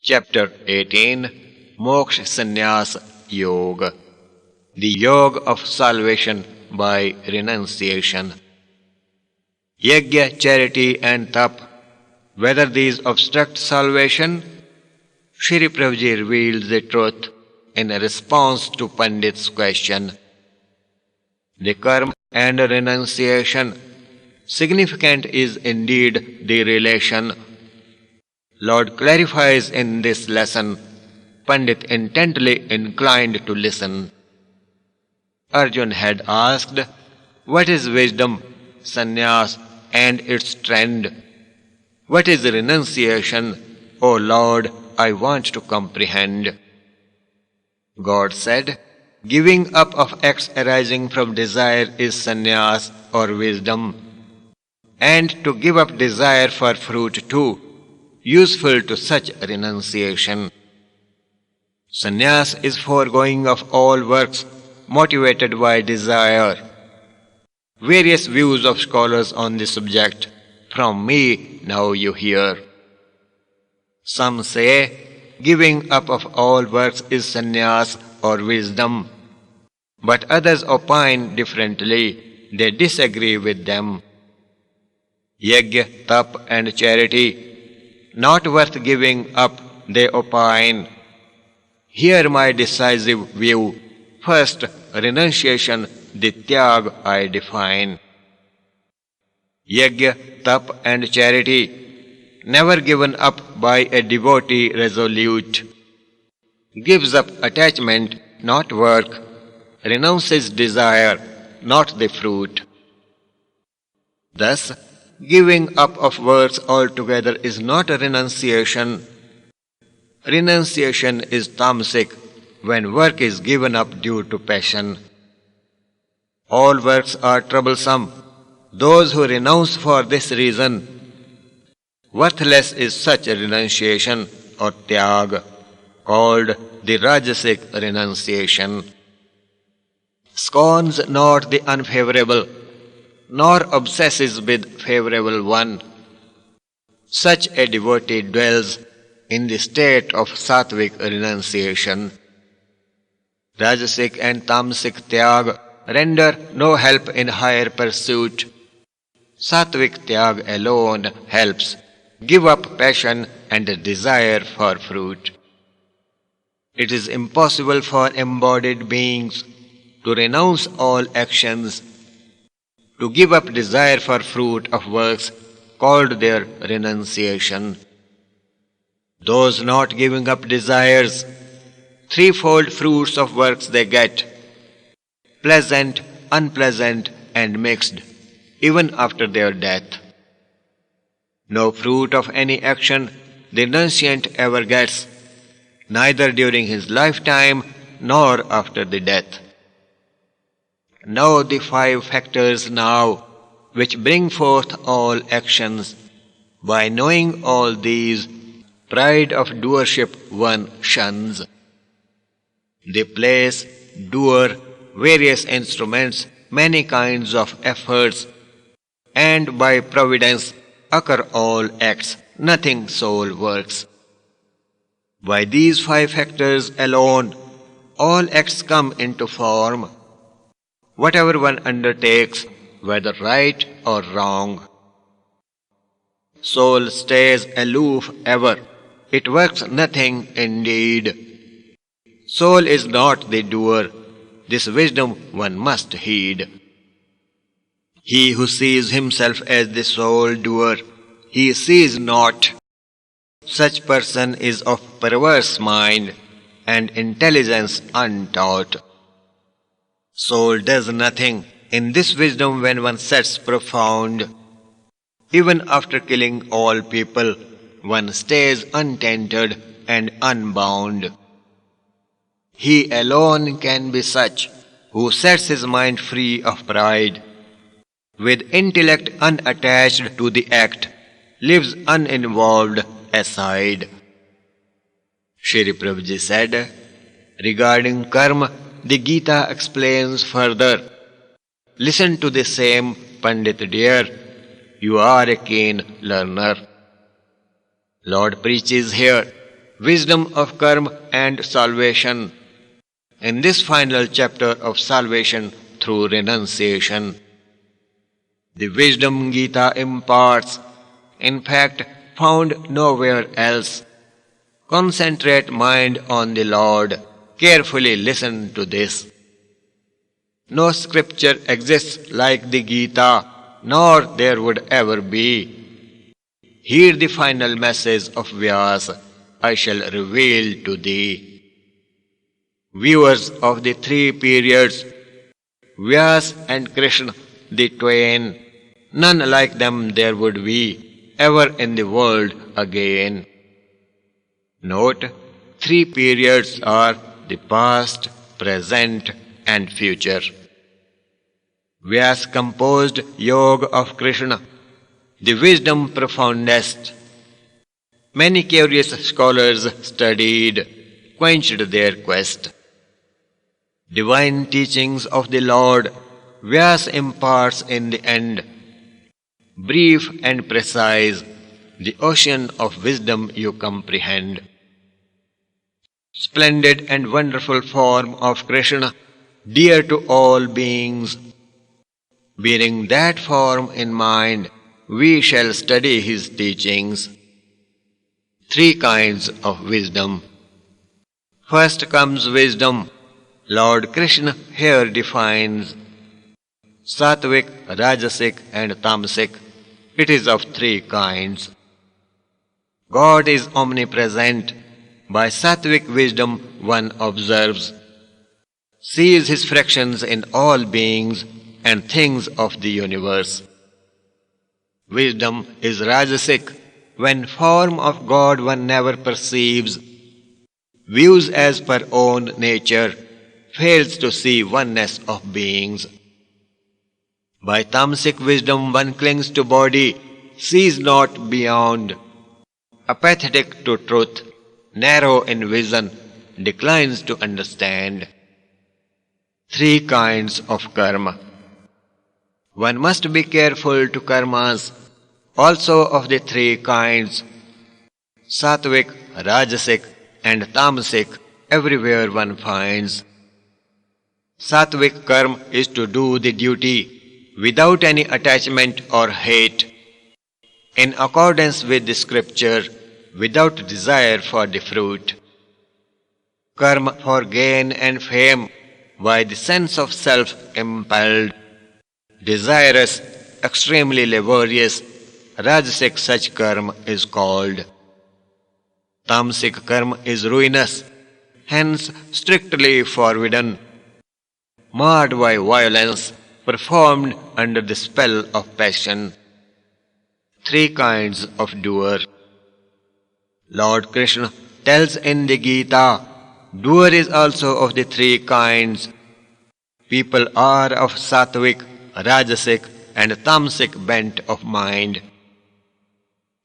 Chapter 18 Moksha Sannyas Yoga, the Yoga of Salvation by Renunciation. Yajna, charity and tap, whether these obstruct salvation? Shri Prabhuji revealed the truth in response to Pandit's question. The karma and renunciation, significant is indeed the relation. Lord clarifies in this lesson. Pandit intently inclined to listen. Arjun had asked, "What is wisdom, sannyas, and its trend? What is renunciation? O Lord, I want to comprehend." God said, "Giving up of acts arising from desire is sannyas or wisdom, and to give up desire for fruit too, useful to such renunciation. Sannyas is foregoing of all works motivated by desire. Various views of scholars on this subject. From me now you hear. Some say giving up of all works is sannyas or wisdom, but others opine differently. They disagree with them. Yajna, tap and charity, not worth giving up, they opine. Hear my decisive view. First, renunciation, the tyag I define. Yajna, tap and charity, never given up by a devotee resolute. Gives up attachment, not work. Renounces desire, not the fruit. Thus, giving up of works altogether is not a renunciation. Renunciation is tamasic when work is given up due to passion. All works are troublesome. Those who renounce for this reason, worthless is such a renunciation or tyag, called the rajasic renunciation. Scorns not the unfavorable, nor obsesses with favorable one. Such a devotee dwells in the state of sattvic renunciation. Rajasic and tamasic tyag render no help in higher pursuit. Sattvic tyag alone helps give up passion and desire for fruit. It is impossible for embodied beings to renounce all actions, to give up desire for fruit of works called their renunciation. Those not giving up desires, threefold fruits of works they get, pleasant, unpleasant, and mixed, even after their death. No fruit of any action the renunciant ever gets, neither during his lifetime nor after the death. Know the 5 factors now which bring forth all actions. By knowing all these, pride of doership one shuns. The place, doer, various instruments, many kinds of efforts, and by providence occur all acts, nothing soul works. By these 5 factors alone, all acts come into form. Whatever one undertakes, whether right or wrong. Soul stays aloof ever. It works nothing indeed. Soul is not the doer. This wisdom one must heed. He who sees himself as the sole doer, he sees not. Such person is of perverse mind and intelligence untaught. Soul does nothing. In this wisdom when one sets profound, even after killing all people, one stays untainted and unbound. He alone can be such who sets his mind free of pride, with intellect unattached to the act, lives uninvolved aside. Shri Prabhuji said, regarding karma, the Gita explains further. Listen to the same, Pandit dear. You are a keen learner. Lord preaches here, wisdom of karma and salvation. In this final chapter of salvation through renunciation, the wisdom Gita imparts, in fact, found nowhere else. Concentrate mind on the Lord. Carefully listen to this. No scripture exists like the Gita, nor there would ever be. Hear the final message of Vyasa, I shall reveal to thee. Viewers of the three periods, Vyasa and Krishna, the twain, none like them there would be, ever in the world again. Note, three periods are the past, present, and future. Vyasa composed Yoga of Krishna, the wisdom profoundest. Many curious scholars studied, quenched their quest. Divine teachings of the Lord, Vyasa imparts in the end. Brief and precise, the ocean of wisdom you comprehend. Splendid and wonderful form of Krishna, dear to all beings. Bearing that form in mind, we shall study his teachings. Three kinds of wisdom. First comes wisdom. Lord Krishna here defines Sattvic, Rajasic and Tamasic. It is of three kinds. God is omnipresent. By Sattvic wisdom one observes, sees his fractions in all beings and things of the universe. Wisdom is Rajasic, when form of God one never perceives, views as per own nature, fails to see oneness of beings. By Tamasic wisdom one clings to body, sees not beyond, apathetic to truth, narrow in vision, declines to understand. Three kinds of karma. One must be careful to karmas, also of the three kinds, Sattvic, Rajasic and Tamasic, everywhere one finds. Sattvic karma is to do the duty without any attachment or hate, in accordance with the scripture, without desire for the fruit. Karma for gain and fame, by the sense of self impelled, desirous, extremely laborious, Rajasic such karma is called. Tamasic karma is ruinous, hence strictly forbidden, marred by violence, performed under the spell of passion. Three kinds of doer. Lord Krishna tells in the Gita, doer is also of the three kinds. People are of Sattvic, Rajasic and Tamasic bent of mind.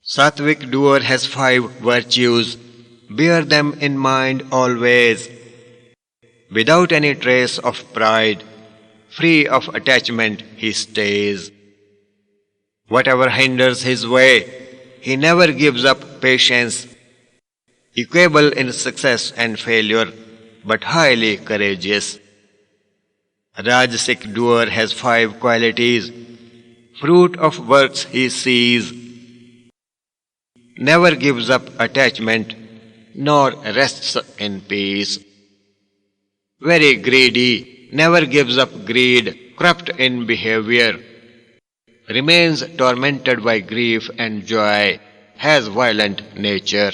Sattvic doer has 5 virtues. Bear them in mind always. Without any trace of pride, free of attachment he stays. Whatever hinders his way, he never gives up patience. Equable in success and failure, but highly courageous. Rajasic doer has 5 qualities. Fruit of works he sees. Never gives up attachment, nor rests in peace. Very greedy, never gives up greed, corrupt in behavior. Remains tormented by grief and joy, has violent nature.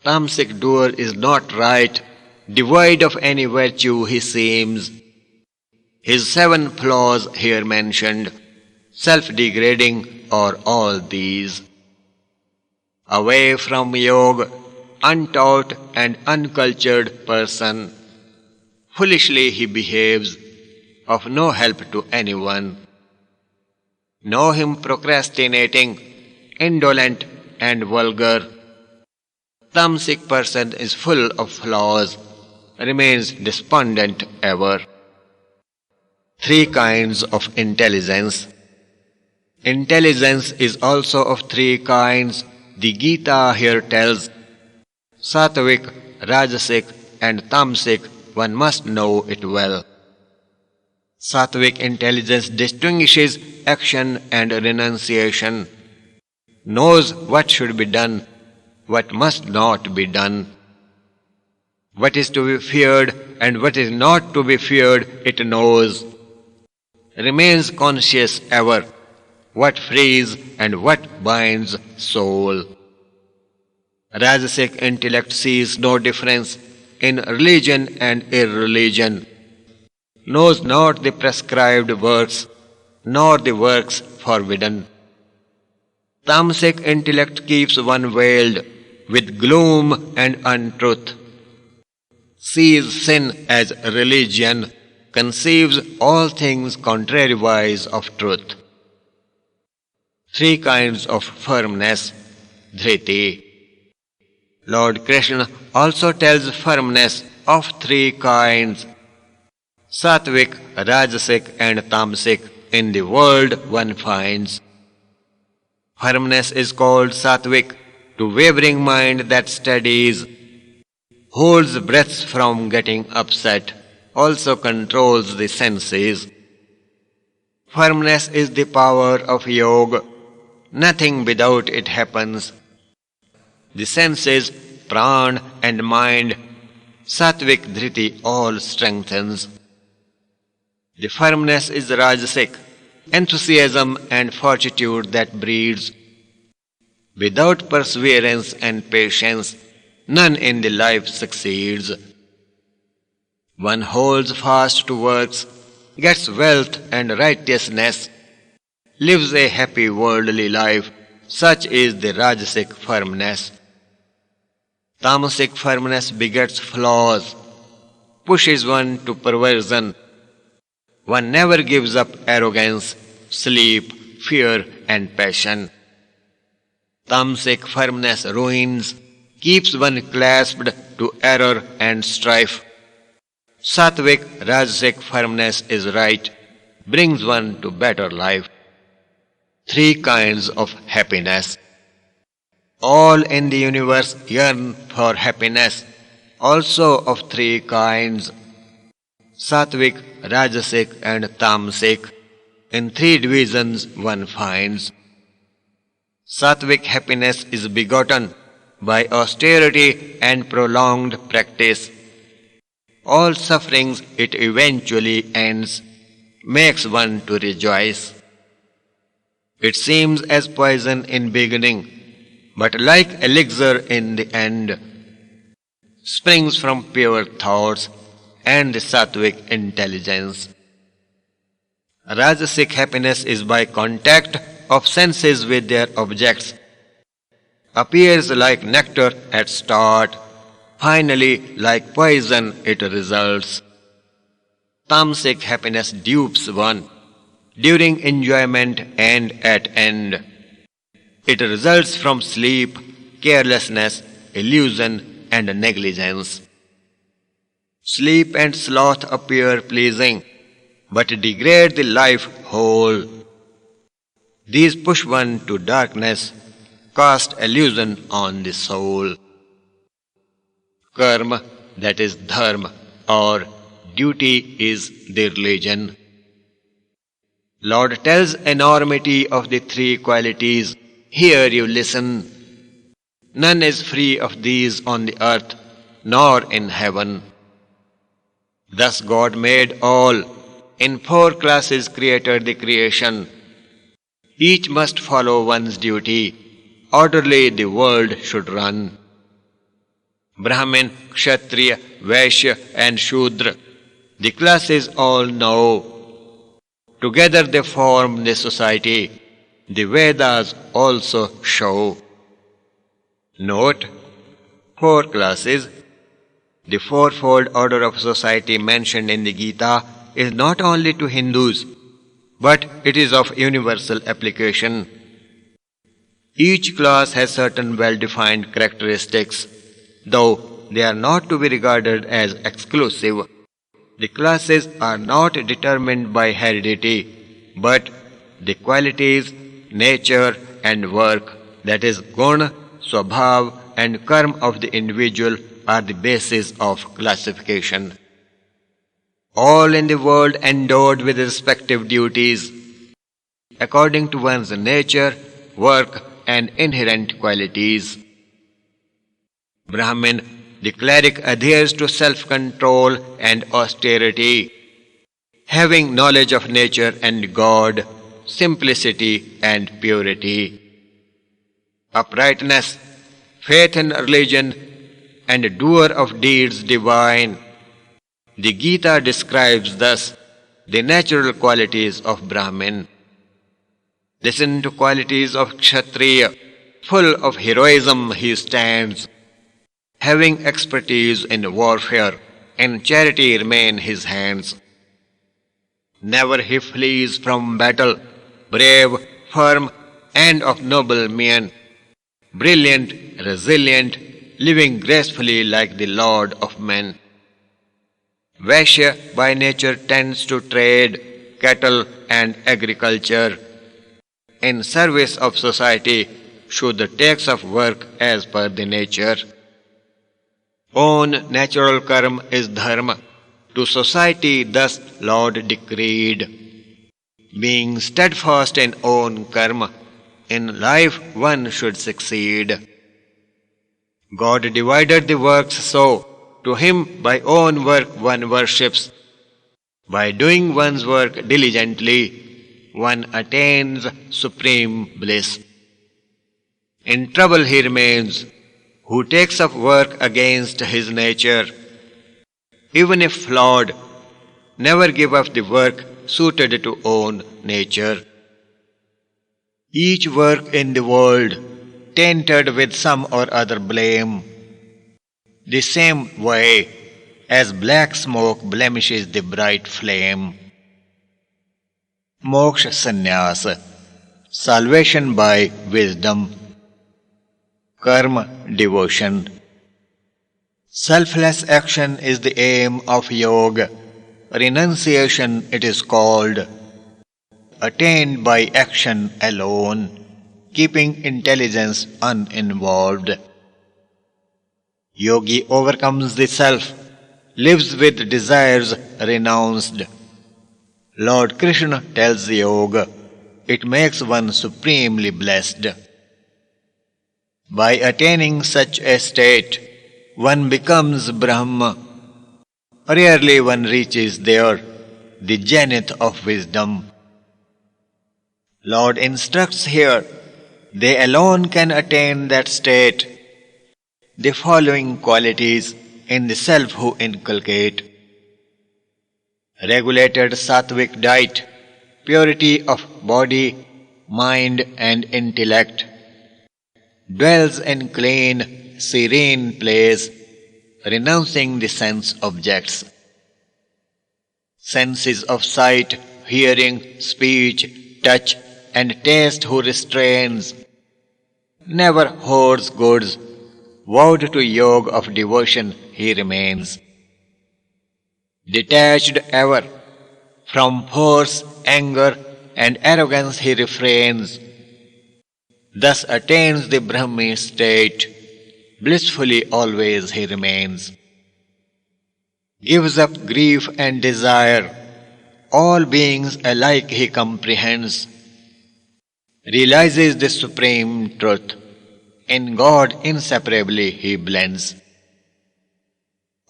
Tamasic doer is not right, devoid of any virtue he seems. His 7 flaws here mentioned, self-degrading are all these. Away from yoga, untaught and uncultured person, foolishly he behaves, of no help to anyone. Know him procrastinating, indolent and vulgar. Tamasic person is full of flaws, remains despondent ever. 3 kinds of intelligence. Intelligence is also of 3 kinds, the Gita here tells. Sattvic, Rajasic, and Tamasic, one must know it well. Sattvic intelligence distinguishes action and renunciation, knows what should be done, what must not be done. What is to be feared and what is not to be feared, it knows. Remains conscious ever, what frees and what binds soul. Rajasic intellect sees no difference in religion and irreligion, knows not the prescribed works, nor the works forbidden. Tamasic intellect keeps one veiled with gloom and untruth, sees sin as religion, conceives all things contrariwise of truth. Three kinds of firmness, dhriti. Lord Krishna also tells firmness of three kinds, Sattvic, Rajasic and Tamasic, in the world one finds. Firmness is called Sattvic to wavering mind that steadies, holds breaths from getting upset, also controls the senses. Firmness is the power of yoga. Nothing without it happens. The senses, pran and mind, Sattvic dhriti all strengthens. The firmness is Rajasic, enthusiasm and fortitude that breeds. Without perseverance and patience, none in the life succeeds. One holds fast to works, gets wealth and righteousness, lives a happy worldly life. Such is the Rajasic firmness. Tamasic firmness begets flaws, pushes one to perversion. One never gives up arrogance, sleep, fear and passion. Tamasic firmness ruins, keeps one clasped to error and strife. Sattvic, Rajasic firmness is right, brings one to better life. Three kinds of happiness. All in the universe yearn for happiness, also of three kinds, Sattvic, Rajasic and Tamasic. In three divisions one finds. Sattvic happiness is begotten by austerity and prolonged practice. All sufferings it eventually ends, makes one to rejoice. It seems as poison in beginning, but like elixir in the end, springs from pure thoughts and the Sattvic intelligence. Rajasic happiness is by contact of senses with their objects, appears like nectar at start, finally like poison it results. Tamasic happiness dupes one during enjoyment and at end. It results from sleep, carelessness, illusion and negligence. Sleep and sloth appear pleasing, but degrade the life whole. These push one to darkness, cast illusion on the soul. Karma, that is dharma, or duty, is the religion. Lord tells enormity of the three qualities. Here you listen. None is free of these on the earth, nor in heaven. Thus God made all. In four classes created the creation. Each must follow one's duty. Orderly the world should run. Brahmin, Kshatriya, Vaishya and Shudra, the classes all know. Together they form the society. The Vedas also show. Note, four classes. The fourfold order of society mentioned in the Gita is not only to Hindus, but it is of universal application. Each class has certain well-defined characteristics, though they are not to be regarded as exclusive. The classes are not determined by heredity, but the qualities, nature and work, that is guna, swabhav and karma of the individual are the basis of classification. All in the world endowed with respective duties, according to one's nature, work, and inherent qualities. Brahmin, the cleric, adheres to self-control and austerity, having knowledge of nature and God, simplicity and purity, uprightness, faith in religion, and doer of deeds divine. The Gita describes thus the natural qualities of Brahmin. Listen to qualities of Kshatriya. Full of heroism he stands, having expertise in warfare, and charity remain his hands. Never he flees from battle, brave, firm, and of noble mien, brilliant, resilient, living gracefully like the Lord of men. Vaishya by nature tends to trade, cattle, and agriculture. In service of society, should takes of work as per the nature. Own natural karma is dharma. To society thus Lord decreed. Being steadfast in own karma, in life one should succeed. God divided the works so, to him by own work one worships. By doing one's work diligently, one attains supreme bliss. In trouble he remains, who takes up work against his nature. Even if flawed, never give up the work suited to own nature. Each work in the world tainted with some or other blame, the same way as black smoke blemishes the bright flame. Moksha Sannyasa, salvation by wisdom. Karma, devotion. Selfless action is the aim of yoga. Renunciation it is called. Attained by action alone, keeping intelligence uninvolved. Yogi overcomes the self, lives with desires renounced. Lord Krishna tells yoga, it makes one supremely blessed. By attaining such a state, one becomes Brahma. Rarely one reaches there, the zenith of wisdom. Lord instructs here, they alone can attain that state. The following qualities in the self who inculcate: regulated sattvic diet, purity of body, mind, and intellect, dwells in clean, serene place, renouncing the sense objects. Senses of sight, hearing, speech, touch, and taste who restrains, never hoards goods, vowed to yoga of devotion he remains. Detached ever, from force, anger, and arrogance he refrains, thus attains the Brahmi state, blissfully always he remains. Gives up grief and desire, all beings alike he comprehends, realizes the supreme truth, in God inseparably he blends.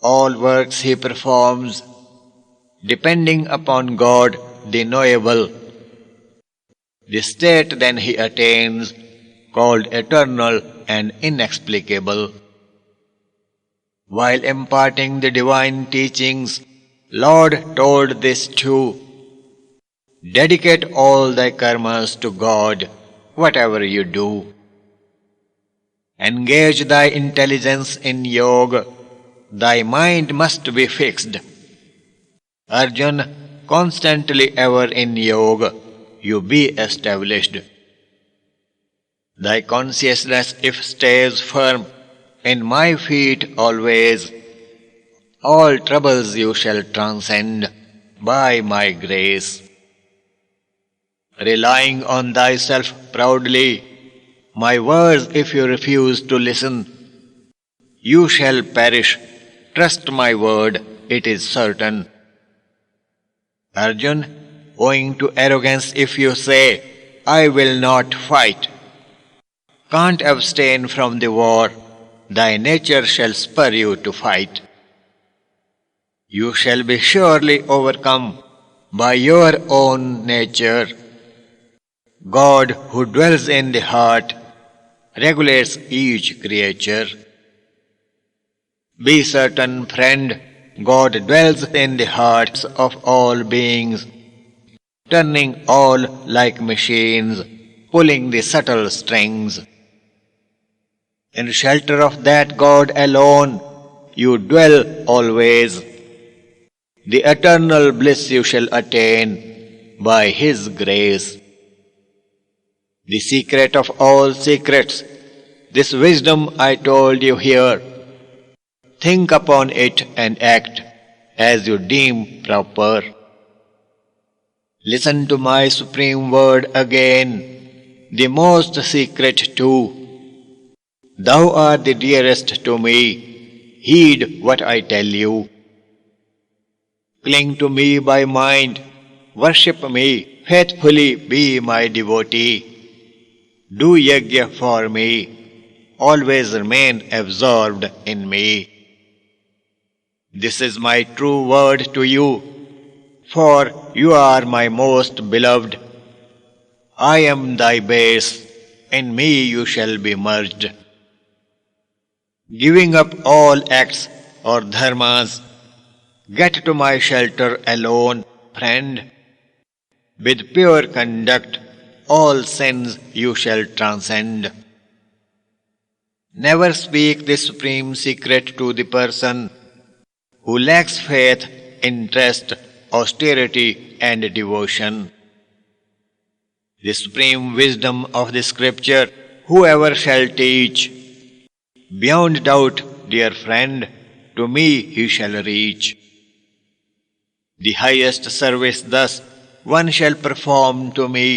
All works he performs, depending upon God the knowable. The state then he attains, called eternal and inexplicable. While imparting the divine teachings, Lord told this too: dedicate all thy karmas to God, whatever you do. Engage thy intelligence in yoga, thy mind must be fixed. Arjun, constantly ever in yoga, you be established. Thy consciousness if stays firm, in my feet always, all troubles you shall transcend by my grace. Relying on thyself proudly, my words if you refuse to listen, You shall perish. Trust my word, it is certain. Arjun, owing to arrogance, if you say, I will not fight, can't abstain from the war, thy nature shall spur you to fight. You shall be surely overcome by your own nature. God, who dwells in the heart, regulates each creature. Be certain, friend, God dwells in the hearts of all beings, turning all like machines, pulling the subtle strings. In shelter of that God alone, you dwell always. The eternal bliss you shall attain by His grace. The secret of all secrets, this wisdom I told you here. Think upon it and act as you deem proper. Listen to my supreme word again, the most secret too. Thou art the dearest to me, heed what I tell you. Cling to me by mind, worship me, faithfully be my devotee. Do yajna for me, always remain absorbed in me. This is my true word to you, for you are my most beloved. I am thy base, in me you shall be merged. Giving up all acts or dharmas, get to my shelter alone, friend. With pure conduct, all sins you shall transcend. Never speak this supreme secret to the person who lacks faith, interest, austerity, and devotion. The supreme wisdom of the scripture, whoever shall teach, beyond doubt, dear friend, to me he shall reach. The highest service thus one shall perform to me.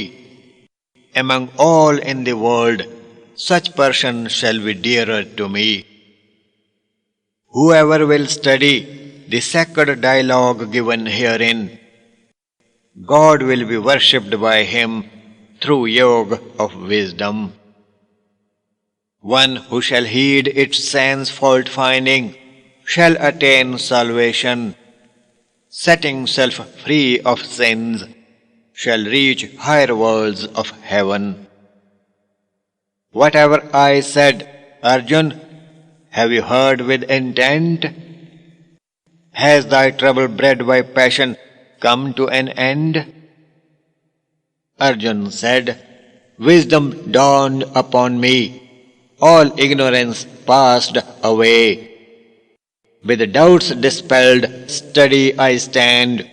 Among all in the world, such person shall be dearer to me. Whoever will study the sacred dialogue given herein, God will be worshipped by him through yoga of wisdom. One who shall heed its sense fault finding shall attain salvation, setting self free of sins, shall reach higher worlds of heaven. Whatever I said, Arjun, have you heard with intent? Has thy trouble bred by passion come to an end? Arjun said, Wisdom dawned upon me, all ignorance passed away. With doubts dispelled, steady I stand,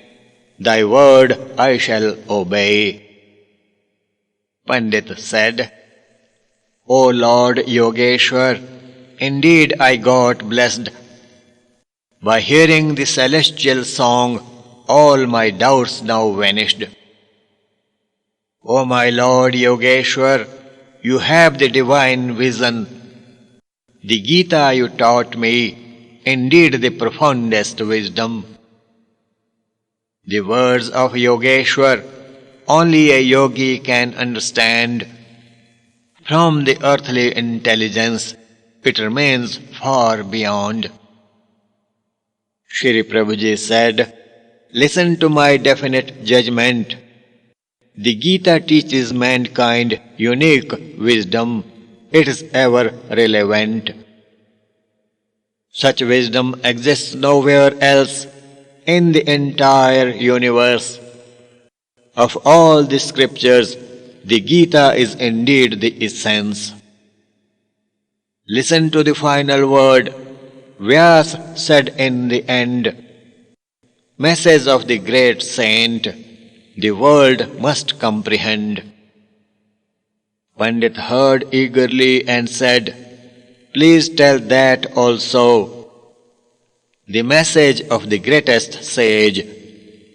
thy word I shall obey. Pandit said, O Lord Yogeshwar, indeed I got blessed. By hearing the celestial song, all my doubts now vanished. O my Lord Yogeshwar, you have the divine vision. The Gita you taught me, indeed the profoundest wisdom. The words of Yogeshwar only a yogi can understand. From the earthly intelligence, it remains far beyond. Shri Prabhuji said, Listen to my definite judgment. The Gita teaches mankind unique wisdom. It is ever relevant. Such wisdom exists nowhere else in the entire universe. Of all the scriptures, the Gita is indeed the essence. Listen to the final word. Vyas said in the end, Message of the great saint, the world must comprehend. Pandit heard eagerly and said, Please tell that also. The message of the greatest sage,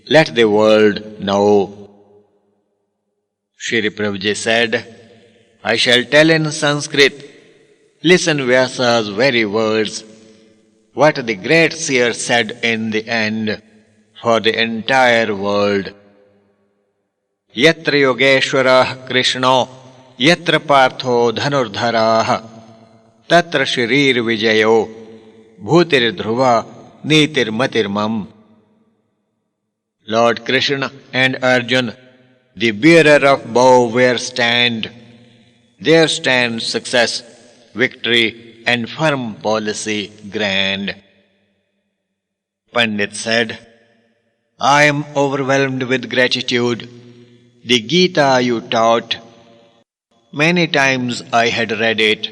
let the world know. Shri Prabhuji said, I shall tell in Sanskrit, Listen Vyasa's very words, what the great seer said in the end for the entire world. Yatra Yogeshwarah Krishno, Yatra Partho Dhanurdharaah, Tatra Sharir Vijayo, Bhutir Dhruva, Nitir Matirmam. Lord Krishna and Arjun, the bearer of bow, where stand. There stands success, victory, and firm policy grand. Pandit said, I am overwhelmed with gratitude. The Gita you taught, many times I had read it.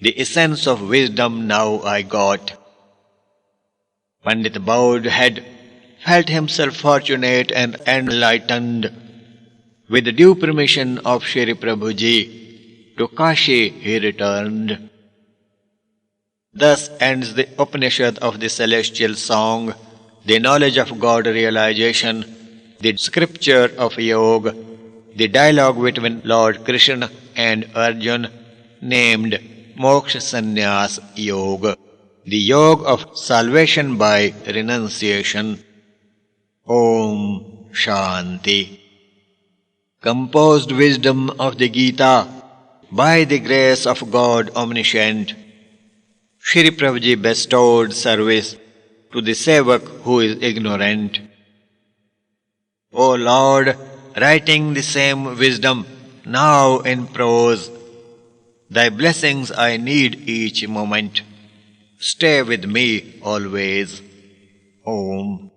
The essence of wisdom now I got. Pandit bowed head, felt himself fortunate and enlightened. With the due permission of Shri Prabhuji, to Kashi he returned. Thus ends the Upanishad of the celestial song, the knowledge of God realization, the scripture of Yoga, the dialogue between Lord Krishna and Arjun, named Moksha Sannyas Yoga, the yoga of salvation by renunciation. Om Shanti. Composed wisdom of the Gita by the grace of God Omniscient. Shri Prabhuji bestowed service to the Sevak who is ignorant. O Lord, writing the same wisdom now in prose, Thy blessings I need each moment. Stay with me always. Om.